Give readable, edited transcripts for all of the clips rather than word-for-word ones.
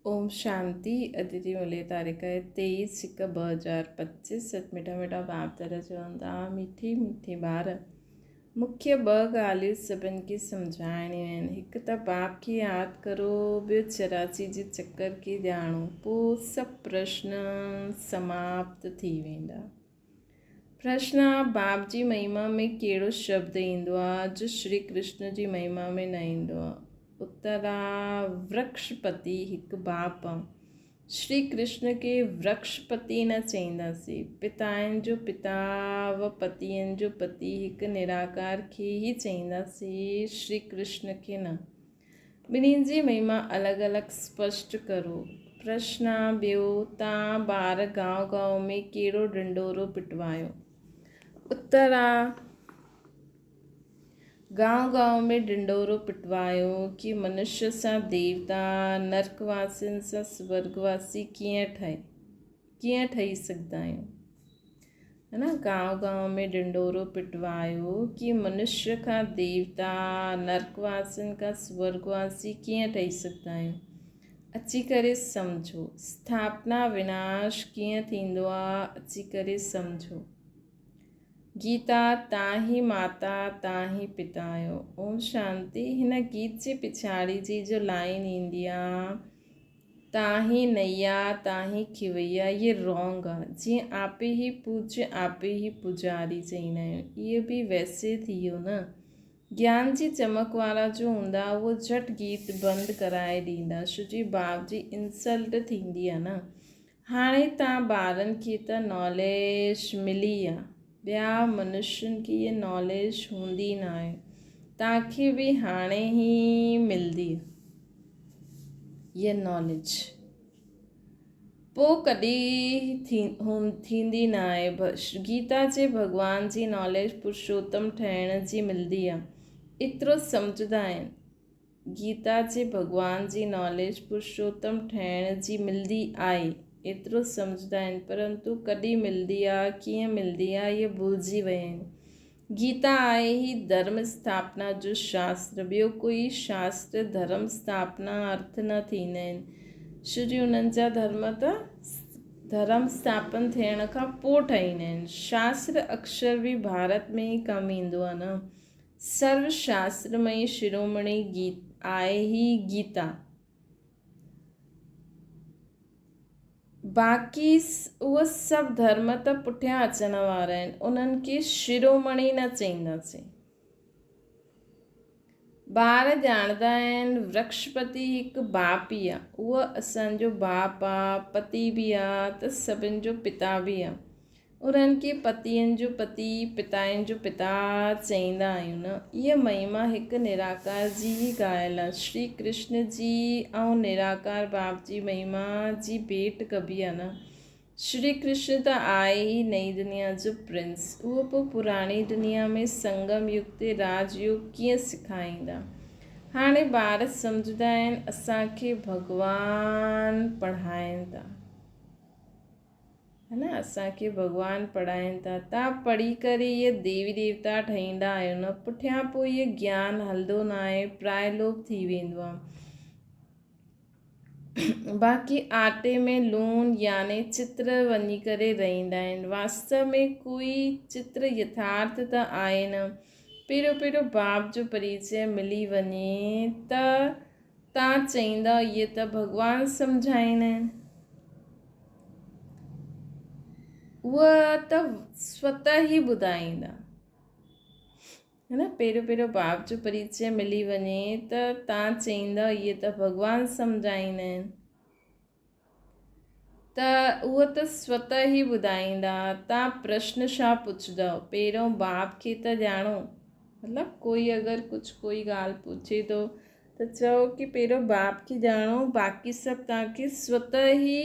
ओम शांति। अदिति मिले तारीख़ है 23/1/2025। सत मीठा मीठा बाप तरह चवंदा मीठी मीठी ॿार मुख्य ॿ ॻाल्हियूं सभिनि खे सम्झाइणियूं आहिनि। हिकु त बाप खे यादि करो, ॿियो 84 जे चकर खे ॼाणो, पोइ सभु प्रश्न समाप्त थी वेंदा। प्रश्न आहे, बाप जी महिमा में कहिड़ो शब्द ईंदो आहे जो श्री कृष्ण जी महिमा में न ईंदो आहे? उत्तर आहे वृक्षपति हिकु बाप आहे। श्री कृष्ण खे वृक्षपति न चईंदासीं। पिताउनि जो पिता व पतियुनि जो पति हिकु निराकार खे ई चईंदासीं, श्री कृष्ण खे न। ॿिन्हिनि जी महिमा अलॻि अलॻि स्पष्ट करो। प्रश्न ॿियो, तव्हां ॿार गांव गांव में कहिड़ो ढिंढोरो पिटवायो? उत्तर आहे गांव गांव में ढिंढोरो पिटवायो कि मनुष्य सां देवता, नरकवासियुनि सां स्वर्गवासी कीअं ठही सघंदा आहियूं, है न। गांव गांव में ढिंढोरो पिटवायो कि मनुष्य खां देवता, नरकवासियुनि खां स्वर्गवासी कीअं ठही सघंदा आहियूं। अची करे सम्झो। स्थापना विनाश कीअं थींदो आहे, अची करे सम्झो। गीता, तव्हां ही माता, तव्हां ही पिता आहियो। ओम शांति। हिन गीत जे पिछाड़ी जी जो लाइन ईंदी आहे, तव्हां ही नैया, तव्हां ही खिवैया, ये रॉन्ग आहे। जीअं आपे ही पूज्य, आपे ही पुजारी चईंदा आहियूं, इहो बि वैसे थी वियो न। ज्ञान जी चमक वारा जो हूंदा उहो झटि गीत बंदि कराए ॾींदा, छो जी बाप जी इंसल्ट थींदी आहे न। हाणे तव्हां ॿारनि खे त नॉलेज मिली आहे, ॿिया मनुष्यनि खे इहा नॉलेज हूंदी न आहे। तव्हांखे बि हाणे ई मिलंदी इहा नॉलेज, पोइ कॾहिं थींदी न आहे। गीता जे भॻवान जी नॉलेज पुरुषोत्तम ठहिण जी मिलंदी आहे, एतिरो सम्झंदा आहिनि। गीता जे भॻवान जी नॉलेज पुरुषोत्तम ठहिण जी मिलंदी आहे, एतिरो सम्झंदा आहिनि, परंतु कॾहिं मिलंदी आहे, कीअं मिलंदी आहे, इहे भुलिजी विया आहिनि। गीता आहे ई धर्म स्थापना जो शास्त्र, ॿियो कोई शास्त्र धर्म स्थापना अर्थ न थींदा आहिनि, छो जो उन्हनि जा धर्म त धर्म स्थापन थियण खां पोइ ठाहींदा आहिनि। शास्त्र अक्षर बि भारत में ई कमु ईंदो आहे न। सर्वशास्त्रमयी शिरोमणि आहे ई गीता। बाक़ी उहे सभु धर्म त पुठियां अचण वारा आहिनि, उन्हनि खे शिरोमणि न चईंदासीं। ॿार ॼाणंदा आहिनि वृक्षपति हिकु बाप ई आहे, उहो असांजो बाप आहे, पति बि आहे, त सभिनि जो पिता बि आहे। उन्हनि खे पतियुनि जो पति, पिताउनि जो पिता चईंदा आहियूं न। इहा महिमा हिकु निराकार जी ई ॻाल्हि आहे। श्री कृष्ण जी ऐं निराकार बाप जी महिमा जी भेट कबी आहे न। श्री कृष्ण त आहे ई नई दुनिया जो प्रिंस, उहो पोइ पुराणी दुनिया में संगम युग ते राजयोग कीअं सेखारींदा। हाणे ॿार सम्झंदा आहिनि असांखे भॻवानु पढ़ाइनि था, है न। असांखे भॻवानु पढ़ाइनि था, तव्हां पढ़ी करे इहे देवी देवता ठहींदा आहियो न, पुठियां पोइ इहो ज्ञान हलंदो न आहे, प्रायलोप थी वेंदो आहे। बाक़ी आटे में लूणु याने चित्र वञी करे रहंदा आहिनि, वास्तव में कोई चित्र यथार्थ त आहे न। पहिरियों बाप जो परिचय मिली वञे त तव्हां चईंदा इहे त भॻवानु सम्झाईंदा आहिनि, उहा त स्वतः ई ॿुधाईंदा, है न। पहिरियों बाप जो परिचय मिली वञे त तव्हां चईंदा इहे त भॻवानु सम्झाईंदा आहिनि, त उहो त स्वतः ई ॿुधाईंदा। तव्हां प्रश्न छा पुछंदव? पहिरियों बाप खे त ॼाणो। मतिलबु कोई अगरि कोई ॻाल्हि पुछे थो त चओ कि पहिरियों बाप खे ॼाणो, बाक़ी सभु तव्हांखे स्वतः ई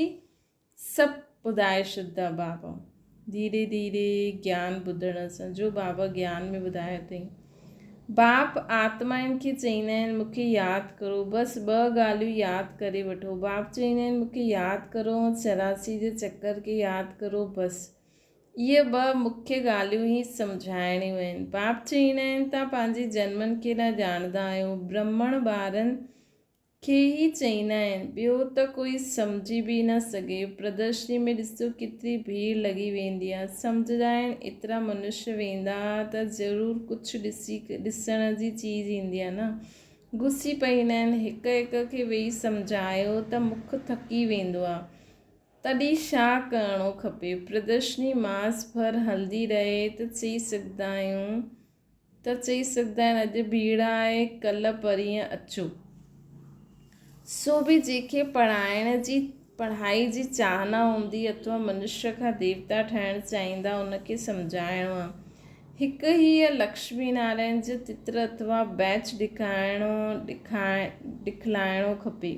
सभु ॿुधाए छॾंदा बाबा। धीरे धीरे ज्ञान ॿुधण सां, जो बाबा ज्ञान में ॿुधायो अथई। बाप आत्माउनि खे चईंदा आहिनि मूंखे यादि करो, बसि ॿ ॻाल्हियूं यादि करे वठो। बाप चईंदा आहिनि मूंखे यादि करो, 84 जे चकर खे यादि करो, बसि इहे ॿ मुख्य ॻाल्हियूं ई सम्झाइणियूं आहिनि। बाप चईंदा आहिनि तव्हां पंहिंजे जन्मनि खे न ॼाणंदा आहियो। ब्राह्मण ॿारनि खे ई चईंदा आहिनि, ॿियो त कोई सम्झी बि न सघे। प्रदर्शनी में ॾिसो केतिरी भीड़ लॻी वेंदी आहे। सम्झंदा आहिनि एतिरा मनुष्य वेंदा त ज़रूरु कुझु ॾिसण जी चीज़ ईंदी आहे न। गुसी पईंदा आहिनि, हिक हिक खे वेही सम्झायो त मुख थकी वेंदो आहे। तॾहिं छा करिणो खपे? प्रदर्शनी मास भर हलंदी रहे त चई सघंदा आहिनि अॼु भीड़ आहे, कल्ह परीहं अचो। सो बि जंहिंखे पढ़ाई जी चाहना हूंदी अथवा मनुष्य खां देवता ठहिणु चाहींदा, उनखे सम्झाइणो आहे। हिकु हीअ लक्ष्मी नारायण जो चित्र अथवा बैच ॾिखलाइणो खपे।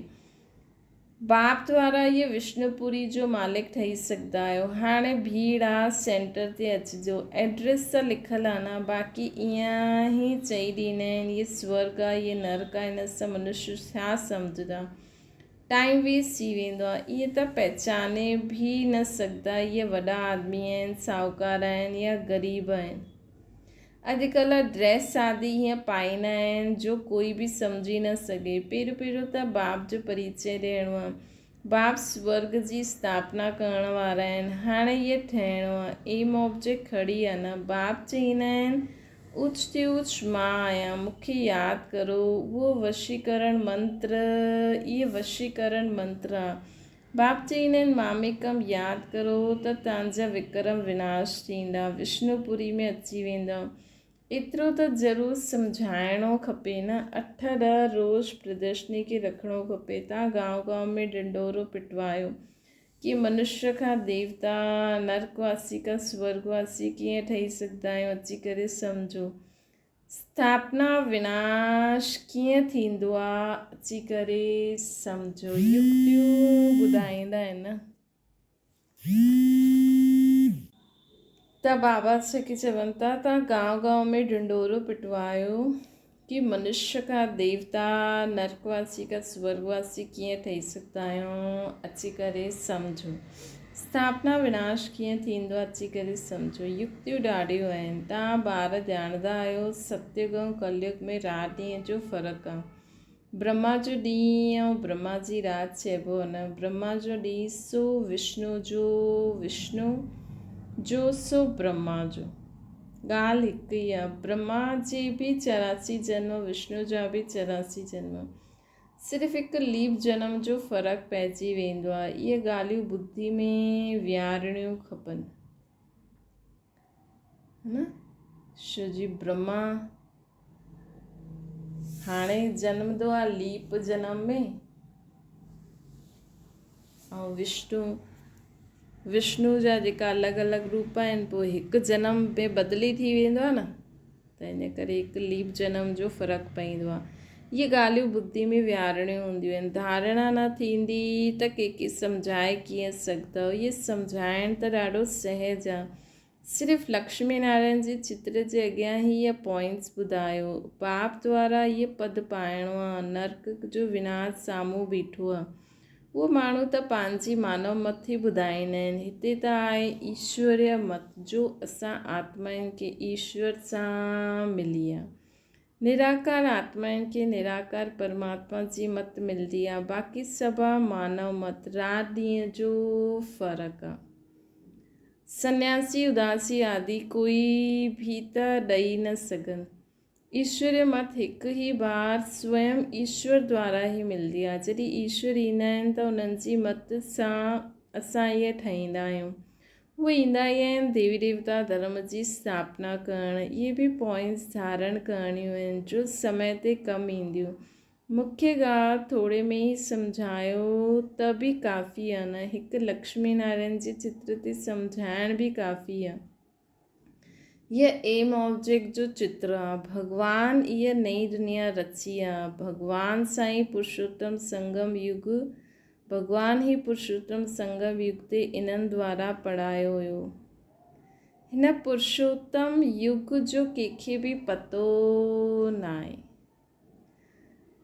बाप द्वारा इहे विष्णुपुरी जो मालिक ठही सघंदा आहियो। हाणे भीड़ आहे, सेंटर ते अचिजो। एड्रेस त लिखियलु आहे न, बाक़ी ईअं ई चई ॾींदा आहिनि इहे स्वर्ग आहे, इहे नरक आहे, हिन सां मनुष्य छा सम्झंदा? टाइम वेस्ट थी वेंदो आहे। इहे त पहचाने बि न सघंदा इहे वॾा आदमी आहिनि, साहूकार आहिनि या ग़रीब आहिनि। अॼुकल्ह ड्रेस सादी हीअं पाईंदा आहिनि जो कोई बि सम्झी न सघे। पहिरियों त बाप जो परिचय ॾियणो आहे। बाप स्वर्ग जी स्थापना करण वारा आहिनि। हाणे इहे ठहिणो आहे। एम ऑब्जेक्ट खड़ी आहे न। बाप चईंदा आहिनि उच ते उच मां आहियां, मूंखे यादि करो। उहो वशीकरण मंत्र, इहे वशीकरण मंत्र आहे। बाप चईंदा आहिनि मामेकम यादि करो त तव्हांजा विक्रम विनाश थींदा, विष्णुपुरी में अची वेंदा। एतिरो त ज़रूरु सम्झाइणो खपे न। 8-10 रोज़ प्रदर्शनी खे रखिणो खपे। तव्हां गांव में ढिंडोरो पिटवायो कि मनुष्य खां देवता, नरकवासी खां स्वर्गवासी कीअं ठही सघंदा आहियूं, अची करे सम्झो। स्थापना विनाश कीअं थींदो आहे, अची करे सम्झो। युक्तियूं ॿुधाईंदा आहिनि न। त बाबा खे चवनि था तव्हां गांव में ढिंडोरो पिटवायो कि मनुष्य खां देवता, नरकवासी खां स्वर्गवासी कीअं ठही सघंदा आहियूं, अची करे सम्झो। स्थापना विनाश कीअं थींदो आहे, अची करे सम्झो। युक्तियूं ॾाढियूं आहिनि। तव्हां ॿार ॼाणंदा आहियो सतयुग ऐं कलयुग में राति ॾींहं जो फ़र्क़ु आहे। ब्रह्मा जो ॾींहुं ऐं ब्रह्मा जी राति चइबो आहे न। ब्रह्मा जो ॾींहुं सो विष्णु जो सो ब्रह्मा जो। ॻाल्हि हिकु ई आहे। ब्रह्मा जे बि 84 जन्म, विष्णु जा बि 84 जन्म। सिर्फ़ु हिकु लीप जनम जो फ़र्क़ु पइजी वेंदो आहे। इहे ॻाल्हियूं बुद्धि में विहारणियूं खपनि, है न। छो जी ब्रह्मा हाणे जन्मंदो आहे लीप जनम में, ऐं विष्णु जा जेका अलॻि अलॻि रूप आहिनि पोइ हिकु जनम में बदिली थी वेंदो आहे न। त इन करे हिकु लीप जनम जो फ़र्क़ु पवंदो आहे। इहे ॻाल्हियूं बुद्धि में विहारणियूं हूंदियूं आहिनि। धारणा न थींदी त कंहिंखे सम्झाए कीअं सघंदव। इहे सम्झाइण त ॾाढो सहज आहे। सिर्फ़ु लक्ष्मी नारायण जी चित्र जे अॻियां ई इहे पॉइंट्स ॿुधायो। बाप द्वारा इहे पद पाइणो आहे। नर्क जो विनाश साम्हूं बीठो आहे। उहो माण्हू त पंहिंजी मानव मत ई ॿुधाईंदा आहिनि। हिते त आहे ईश्वरीय मत, जो असां आत्माउनि खे ईश्वर सां मिली आहे। निराकार आत्माउनि खे निराकार परमात्मा जी मत मिलंदी आहे। बाक़ी सभु आहे मानव मत, राति ॾींहं जो फ़र्क़ु आहे। सन्यासी, उदासी आदि कोई बि त ॾेई न सघनि। ईश्वरीय मत हिकु ई बार स्वयं ईश्वर द्वारा ई मिलंदी आहे। जॾहिं ईश्वर ईंदा आहिनि त उन्हनि जी मत सां असां इहे ठाहींदा आहियूं। उहे ईंदा ई आहिनि देवी देवता धर्म जी स्थापना करणु। इहे बि पॉइंट्स धारण करणियूं आहिनि जो समय ते कमु ईंदियूं। मुख्य ॻाल्हि थोरे में ई सम्झायो त बि काफ़ी आहे न। हिकु लक्ष्मी नारायण जे चित्र ते सम्झाइण बि काफ़ी आहे। यह एम ऑब्जेक्ट जो चित्र आहे। भगवान इहा नई दुनिया रची आहे। भगवान साईं पुरुषोत्तम संगम युग, भगवान ही पुरुषोत्तम संगम युग ते इन्हनि द्वारा पढ़ायो हुयो। हिन पुरुषोत्तम युग जो कंहिंखे बि पतो न आहे।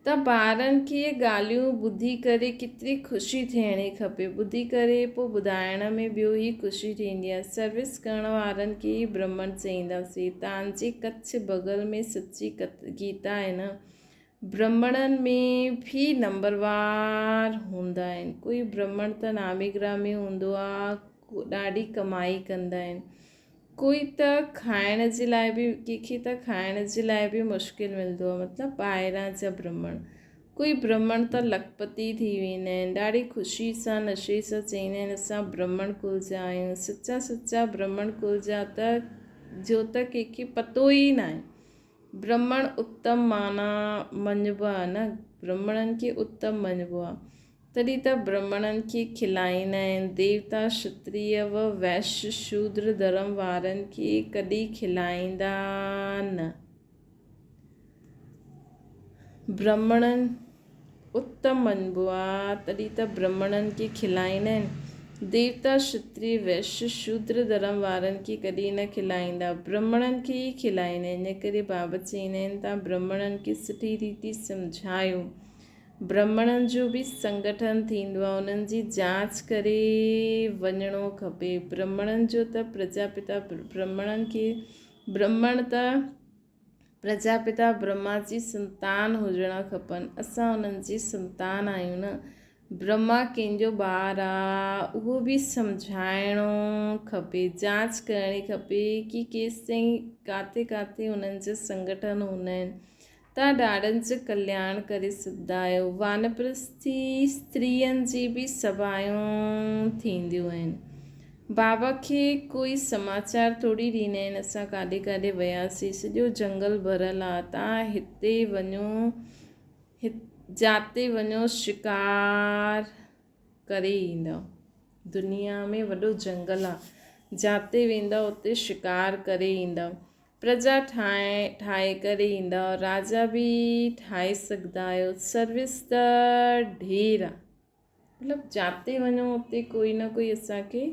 त ॿारनि खे इहे ॻाल्हियूं ॿुधी करे केतिरी ख़ुशी थियणी खपे। ॿुधी करे पोइ ॿुधाइण में ॿियो ई ख़ुशी थींदी आहे। सर्विस करण वारनि खे ई ब्रह्मन चईंदासीं। तव्हांजे कच्छ बगल में सची गीता आहे न। ब्राह्मणनि में भी नंबरवार हूंदा आहिनि। कोई ब्राह्मण त नामी ग्रामी हूंदो आहे, ॾाढी कमाई कंदा आहिनि। कोई त खाइण जे लाइ बि, कंहिंखे त खाइण जे लाइ बि मुश्किल मिलंदो आहे, मतिलबु ॿाहिरां जा ब्राह्मण। कोई ब्राह्मण त लखपति थी वेंदा आहिनि, ॾाढी ख़ुशी सां नशे सां चवंदा आहिनि असां ब्राह्मण कुल जा आहियूं। सच्चा ब्राह्मण कुल जा त जो त कंहिंखे पतो ई न आहे। ब्राह्मण उत्तम माना मञिबो आहे न, ब्राह्मणनि खे उत्तम मञिबो आहे, तॾहिं त ब्राह्मणनि खे खिलाईंदा आहिनि। देवता क्षत्रिय व वैश्य शूद्र धर्म वारनि खे कॾहिं खिलाईंदा न। ब्राह्मणनि उत्तम मञिबो आहे, तॾहिं त ब्राह्मणनि खे खिलाईंदा आहिनि। देवता क्षत्रिय वैश्य शूद्र धर्म वारनि खे कॾहिं न खिलाईंदा, ब्राह्मणनि खे ई खिलाईंदा आहिनि। इन करे बाबा चवंदा आहिनि तव्हां ब्राह्मणनि खे सुठी रीति सम्झायो। ब्राह्मणनि जो बि संगठन थींदो आहे, उन्हनि जी जांच करे वञिणो खपे। ब्राह्मणनि जो त प्रजापिता ब्राह्मणनि खे ब्राह्मण त प्रजापिता ब्रह्मा जी संतान हुजणा खपनि। असां उन्हनि जी संतान आहियूं न। ब्रह्मा कंहिंजो ॿारु आहे, उहो बि सम्झाइणो खपे, जांच करणी खपे कि केसि ताईं किथे उन्हनि जा संगठन हूंदा आहिनि। तव्हां ॾाढनि जो कल्याण करे सघंदा आहियो। वानप्रस्थी स्त्रियुनि जी बि सभाऊं थींदियूं आहिनि। बाबा खे कोई समाचार थोरी ॾींदा आहिनि असां काॾे वियासीं, सॼो जंगल भरियलु आहे, तव्हां हिते वञो, जाते वञो शिकार करे ईंदव। दुनिया में वॾो जंगल आहे, जाते वेंदव उते शिकार करे ईंदव। प्रजा ठाहे करे ईंदव, राजा बि ठाहे सघंदा आहियो। सर्विस त ढेर आहे, मतिलबु जाते वञो उते कोई न कोई असांखे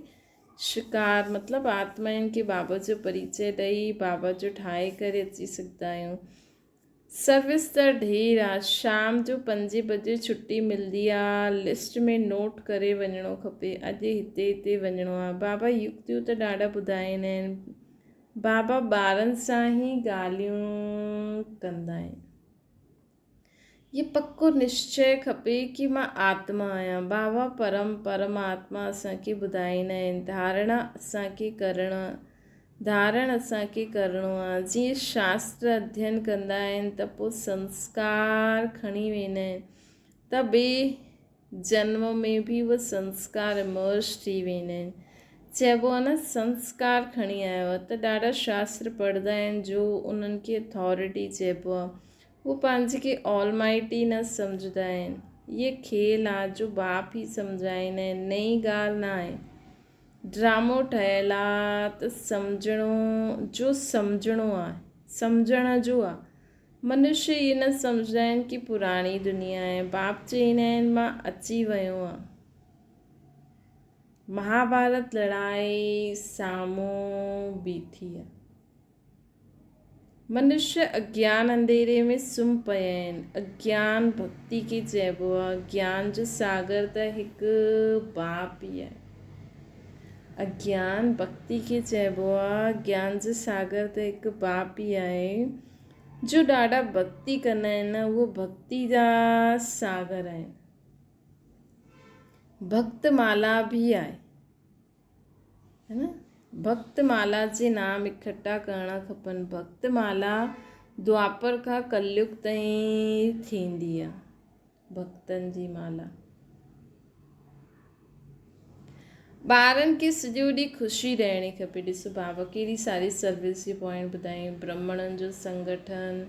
शिकार, मतिलबु आत्माउनि खे बाबा जो परिचय ॾेई बाबा जो ठाहे करे अची सघंदा आहियूं। सर्विस त ढेर आहे। शाम जो 5 बजे छुटी मिलंदी आहे, लिस्ट में नोट करे वञिणो खपे, अॼु हिते वञिणो आहे। बाबा युक्तियूं त ॾाढा ॿुधाईंदा आहिनि। बाबा ॿारनि सां ई ॻाल्हियूं कंदा आहिनि। ये पक्को निश्चय खपे कि मां आत्मा आहियां। बाबा परमात्मा असांखे ॿुधाईंदा आहिनि। धारण असांखे करिणो आहे। जीअं शास्त्र अध्ययन कंदा आहिनि त पोइ संस्कार खणी वेंदा आहिनि, त ॿिए जन्म में बि उहे संस्कार इमर्ज थी वेंदा आहिनि। चइबो आहे न संस्कार खणी आयो आहे, त ॾाढा शास्त्र पढ़ंदा आहिनि जो उन्हनि खे अथॉरिटी चइबो आहे। उहो पंहिंजे खे ऑलमाइटी न सम्झंदा आहिनि। इहे खेल आहे जो बाप ई सम्झाईंदा आहिनि, नई ॻाल्हि न आहे। ड्रामो ठहियलु आहे त सम्झणो आहे, सम्झण जो आहे। मनुष्य इहे न सम्झंदा आहिनि कि पुराणी दुनिया आहे। बाप चवंदा आहिनि मां अची वियो आहियां। महाभारत लड़ाई साम्हूं बीठी आहे। मनुष्य अज्ञान अंधेरे में सुम्ही पिया आहिनि। अज्ञान भक्ति खे चइबो आहे। ज्ञान जो सागर त हिकु बाप ई आहे। अज्ञान भक्ति खे चइबो आहे, ज्ञान जो सागर त हिकु बाप ई आहे। जो ॾाढा भक्ति कंदा आहिनि न, उहो भक्ति जा सागर आहिनि। भक्तमाला बि आहे, है न। भक्तमाला जे नाम इकट्ठा करणा खपनि। भक्तमाला द्वापर खां कलयुग ताईं थींदी आहे, भक्तनि जी माला। ॿारनि खे सॼो ॾींहुं ख़ुशी रहणी खपे। ॾिसो बाबा कहिड़ी सारी सर्विस जी पॉइंट ॿुधायूं। ब्राह्मणनि जो संगठन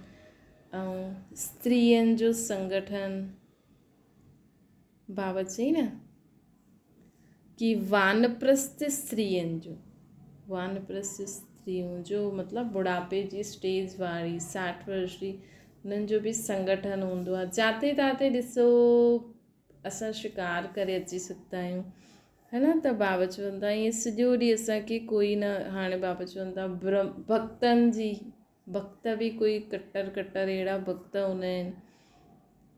ऐं स्त्रियुनि जो संगठन। बाबा चई न कि वानप्रस्थ स्त्रियूं जो मतिलबु बुढ़ापे जी स्टेज वारी 60 वर्ष जी, उन्हनि जो बि संगठन हूंदो आहे। जाते ताते ॾिसो असां शिकार करे अची सघंदा आहियूं, है न। त बाबा चवंदा ईअं सॼो ॾींहुं असांखे कोई न, हाणे बाबा चवंदा भक्तनि जी, भक्त बि कोई कटर अहिड़ा भक्त हूंदा आहिनि,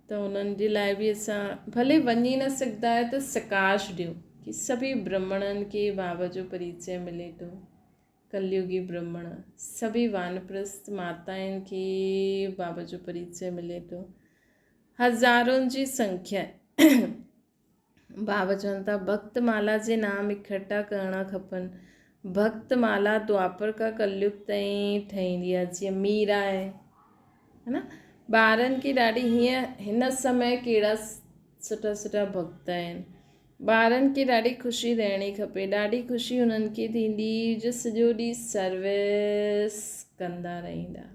त उन्हनि जे लाइ बि असां भले वञी न सघंदा आहियो त सकाश ॾियो कि सभी ब्राह्मणनि खे बाबा जो परिचय मिले थो। कलयुगी ब्राह्मण, सभी वानप्रस्थ माताउनि खे बाबा जो परिचय मिले थो। हज़ारुनि जी संख्या। बाबा चवनि था भक्त माला जे नाम इकट्ठा करणा खपनि। भक्त माला द्वापर खां कलयुग ताईं ठहींदी आहे। जीअं मीरा आहे, है न। ॿारनि खे ॾाढी हीअं हिन समय कहिड़ा सुठा सुठा भक्त आहिनि। ॿारनि खे ॾाढी ख़ुशी रहणी खपे। ॾाढी ख़ुशी हुननि खे थींदी जो सॼो ॾींहुं सर्विस कंदा रहंदा,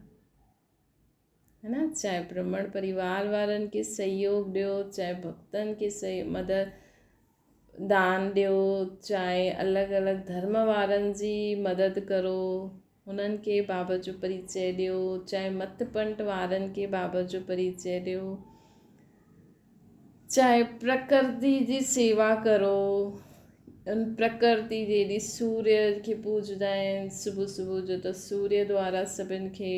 है न। चाहे ब्राह्मण परिवार वारनि खे सहयोग ॾियो, चाहे भक्तनि खे मदद दान ॾियो, चाहे अलॻि अलॻि धर्म वारनि जी मदद करो, उन्हनि खे बाबा जो परिचय ॾियो, चाहे मत पंथ वारनि खे बाबा जो परिचय ॾियो, चाहे प्रकृति जी सेवा करो। प्रकृति जहिड़ी सूर्य खे पूॼंदा आहिनि सुबुह सुबुह जो, त सूर्य द्वारा सभिनि खे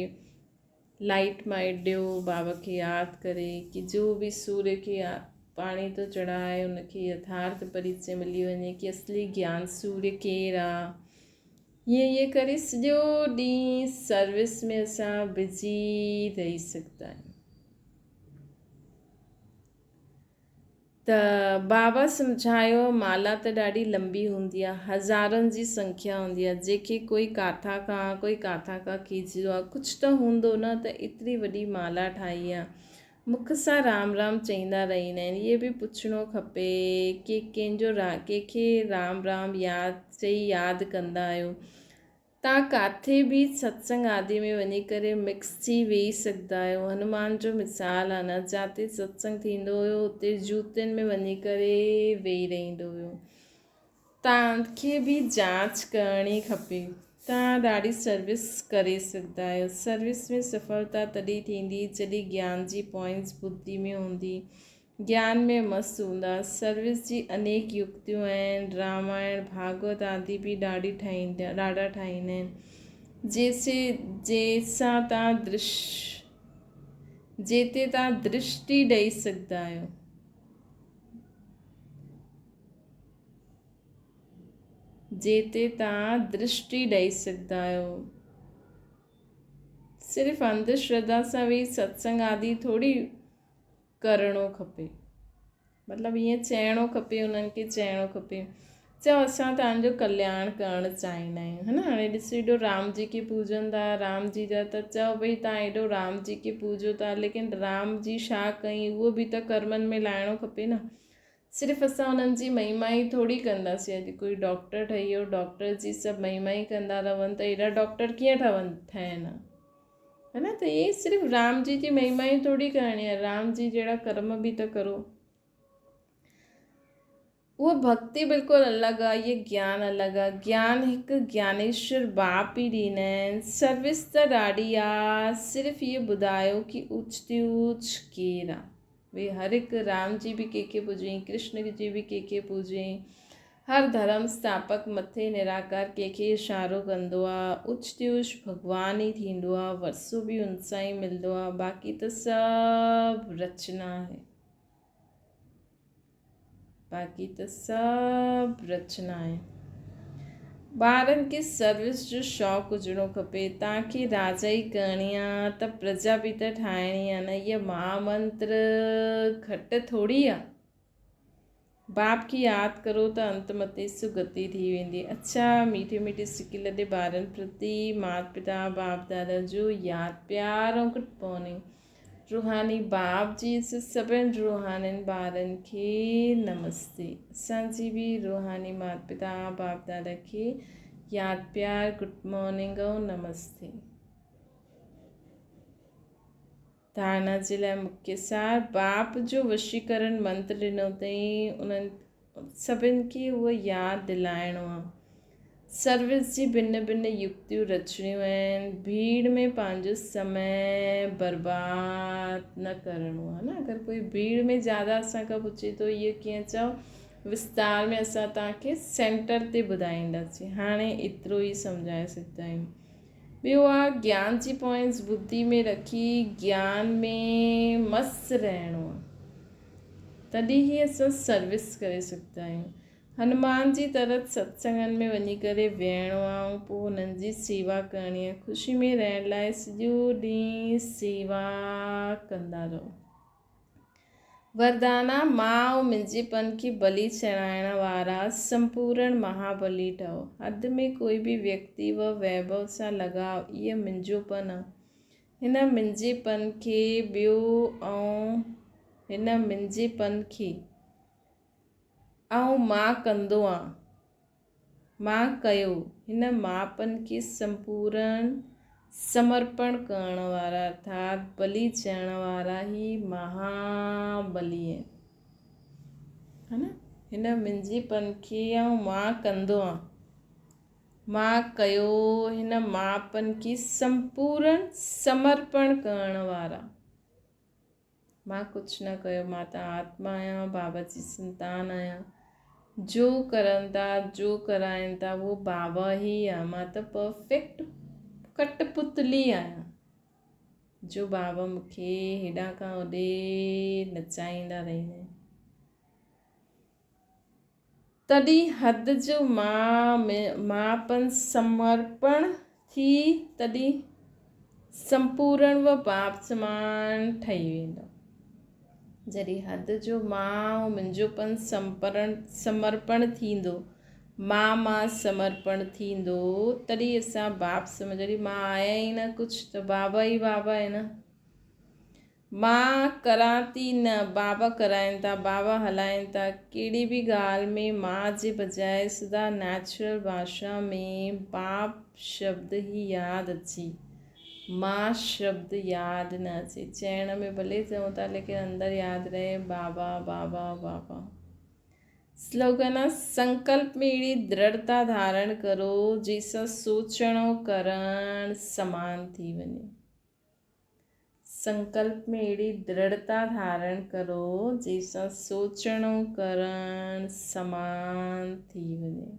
लाइट माइट ॾियो बाबा खे यादि करे कि जो बि सूर्य खे पाणी थो चढ़ाए उनखे यथार्थ परिचय मिली वञे कि असली ज्ञान सूर्य केरु आहे। ईअं करे सॼो ॾींहुं सर्विस में असां बिज़ी रही सघंदा आहियूं। त बाबा सम्झायो माला त ॾाढी लंबी हूंदी आहे, हज़ारनि जी संख्या हूंदी आहे, जेके कोई काथां खां खींचंदो आहे। कुझु त हूंदो न त एतिरी वॾी माला ठाही आहे। मुख सां राम राम चईंदा रहंदा आहिनि। इहे बि पुछिणो खपे कि कंहिंखे राम राम यादि कंदा आहियो। तव्हां किथे बि सत्संग आदि में वञी करे मिक्स थी वेही सघंदा आहियो। हनुमान जो मिसाल आहे न, जिते सत्संग थींदो हुयो उते जूतनि में वञी करे वेही रहंदो हुयो। तव्हांखे बि जांच करणी खपे। तव्हां ॾाढी सर्विस करे सघंदा आहियो। सर्विस में सफलता तॾहिं थींदी जॾहिं ज्ञान जी पॉइंट्स बुद्धि में हूंदी, ज्ञान में मस्तु हूंदा। सर्विस जी अनेक युक्तियूं आहिनि। रामायण भागवत आदि बि ॾाढा ठाहींदा आहिनि, जंहिंसां तव्हां दृष्टि ॾेई सघंदा आहियो। सिर्फ़ु अंधश्रद्धा सां वेही सत्संग आदि थोरी करिणो खपे। मतिलबु ईअं चइणो खपे, उन्हनि खे चइणो खपे चओ असां तव्हांजो कल्याण करणु चाहींदा आहियूं, है न। हाणे ॾिसो एॾो राम जी खे पूॼनि था, राम जी जा त चओ भई तव्हां एॾो राम जी खे पूॼो था, लेकिन राम जी छा कई उहो बि त कर्मनि में लाहिणो खपे न। सिर्फ़ु असां उन्हनि जी महिमा ई थोरी कंदासीं। अॼु कोई डॉक्टर ठही वियो, डॉक्टर जी सभु महिमा ई कंदा रहनि त एॾा डॉक्टर कीअं ठहनि, है न। त इहे सिर्फ़ु राम जी महिमा ई थोरी करणी आहे। राम जी जहिड़ा कर्म बि त करो। उहा भक्ति बिल्कुलु अलॻि आहे, इहे ज्ञान अलॻि आहे। ज्ञान हिकु ज्ञानेश्वर बाप ई ॾींदा आहिनि। सर्विस त ॾाढी आहे। सिर्फ़ु इहो ॿुधायो कि ऊच केरु आहे। भई हर हिकु राम जी बि कंहिंखे पूॼे, कृष्ण जी बि कंहिंखे पूॼे। हर धर्म स्थापक मथे निराकार कंहिंखे इशारो कंदो आहे। ऊच भॻवान ई थींदो आहे, वरसो बि उनसां ई मिलंदो आहे। बाक़ी त सभु रचना आहे। ॿारनि खे सर्विस जो शौक़ु हुजिणो खपे। तव्हांखे राजाई करणी आहे त प्रजा बि त ठाहिणी आहे न। इहा महामंत्र घटि थोरी आहे। बाप खे यादि करो त अंत मते सुगति थी वेंदी। अच्छा मीठे मीठे सिकी लॾे ॿारनि प्रति माता पिता बाप दादा जो यादि प्यार ऐं गुड मॉर्निंग। रूहानी बाप जी सभिनि रूहानियुनि ॿारनि खे नमस्ते। असांजी बि रूहानी माता पिता बाप दादा खे यादि प्यार गुड मॉर्निंग ऐं नमस्ते। धारणा जे लाइ मुख्य सार, बाप जो वशीकरण मंत्र ॾिनो अथई, उन्हनि सभिनि खे उहो यादि दिलाइणो आहे। सर्विस जी भिन्न भिन्न युक्तियूं रचणियूं आहिनि। भीड़ में पंहिंजो समय बर्बादु न करिणो आहे न। अगरि कोई भीड़ में ज़्यादा असांखां पुछे थो इहो कीअं चओ, विस्तार में असां तव्हांखे सेंटर ते ॿुधाईंदासीं। हाणे एतिरो ई सम्झाए सघंदा आहियूं। ॿियो आहे ज्ञान जी पॉइंट्स बुद्धि में रखी ज्ञान में मस्तु रहणो आहे, तॾहिं ई असां सर्विस करे सघंदा आहियूं। हनुमान जी तरह सत्संगनि में वञी करे वेहणो आहे ऐं पोइ हुननि जी सेवा करणी आहे। ख़ुशी में रहण लाइ सॼो ॾींहुं सेवा कंदा रहो। वरदाना मां मुंहिंजेपन की बलि चढ़ाइण वारा संपूर्ण महाबली ठहो। हद में कोई भी व्यक्ति व वैभव सां लॻाव इहा मुंहिंजोपन आहे। हिन मुंहिंजेपन खे ॿियो ऐं हिन मुंहिंजेपन खे मां कंदो आहियां, मां कयो। हिन मापन खे संपूर्ण समर्पण करण वारा अर्थात बलि चढ़ण वारा ही महाबली आहिनि, है न। हिन मुंहिंजेपन खे मां कंदो आहियां, मां कयो। हिन मापन खे संपूर्ण समर्पण करण वारा। मां कुझु न कयो, मां त आत्मा आहियां, बाबा जी संतान आहियां। जो करनि था, जो कराइनि था वो बाबा ही आहे। मां त परफेक्ट कठपुतली आहियां जो बाबा मूंखे हेॾां खां होॾे नचाईंदा रहंदा आहिनि। तॾहिं हद जो मापन समर्पण थी, तॾहिं संपूर्ण व बाप समान ठही वेंदो। जॾहिं हद जो मां मुंहिंजोपन समर्पण थींदो, मां समर्पण थींदो, तॾहिं असां बाप जॾहिं मां आया ई न कुझु त बाबा ई बाबा आहे न। मां करां थी न, बाबा कराइनि था, बाबा हलाइनि था। कहिड़ी बि ॻाल्हि में मां जे बजाए सदा नेचुरल भाषा में बाप शब्द ही यादि अची, मां शब्द यादि न अचे। चइण में भले चऊं था लेकिन अंदरि यादि रहे बाबा बाबा बाबा। स्लोगन आहे, संकल्प में अहिड़ी दृढ़ता धारण करो जंहिंसां सोचणो करणु समान थी वञे। संकल्प में अहिड़ी दृढ़ता धारण करो जंहिंसां सोचणो करणु समान थी वञे।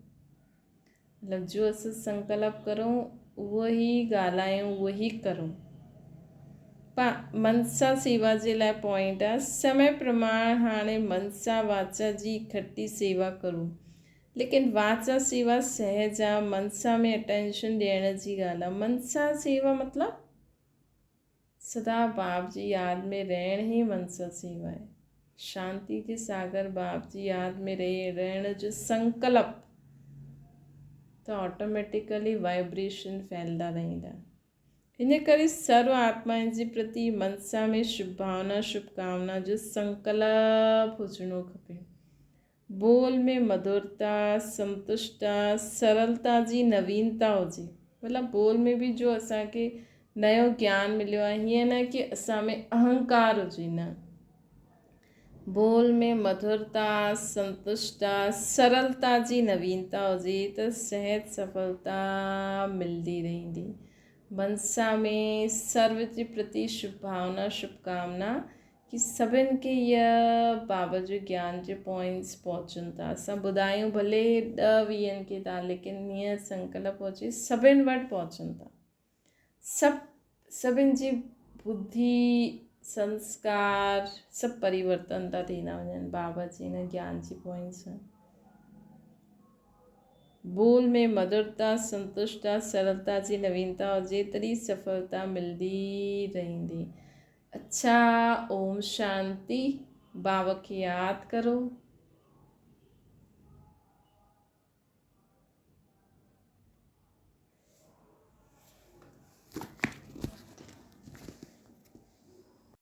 मतिलबु जो असां संकल्प करूं उहो ई ॻाल्हायूं, उहो ई करूं। मनसा सेवा जे लाइ पॉइंट आहे, समय प्रमाण हाणे मनसा वाचा जी इकट्ठी सेवा करूं। लेकिन वाचा सेवा सहज आहे, मनसा में अटेंशन ॾियण जी ॻाल्हि आहे। मनसा सेवा मतिलबु सदा बाप जी यादि में रहण ही मनसा सेवा आहे। शांति के सागर बाप जी यादि में रहण जो संकल्प त ऑटोमेटिकली वाइब्रेशन फैलंदा रहंदा। इन करे सर्व आत्माउनि जे प्रति मनसा में शुभ भावना शुभकामना जो संकल्प हुजणो खपे। बोल में मधुरता, संतुष्टता, सरलता जी नवीनता हुजे। मतिलबु बोल में भी जो असांखे नयो ज्ञान मिलियो आहे, हीअं न कि असां में अहंकार हुजे, न। बोल में मधुरता, संतुष्टता, सरलता जी नवीनता हुजे त सहज सफलता मिलंदी रहंदी। मनसा में सर्व जे प्रति शुभ भावना शुभकामना कि सभिनि खे इहा बाबा जो ज्ञान जे पॉइंट्स पहुचनि था। असां ॿुधायूं भले 10-20 खे था, लेकिन हीअं संकल्प हुजे सभिनि वटि पहुचनि था। सभिनि जी बुद्धि संस्कार सभु परिवर्तन था थींदा वञनि बाबा जी हिन ज्ञान जी पॉइंट्स सां। बोल में मधुरता, संतुष्टता, सरलता जी नवीनता हुजे तॾहिं सफलता मिलंदी रहंदी। अच्छा, ओम शांति। बाबा खे यादि करो।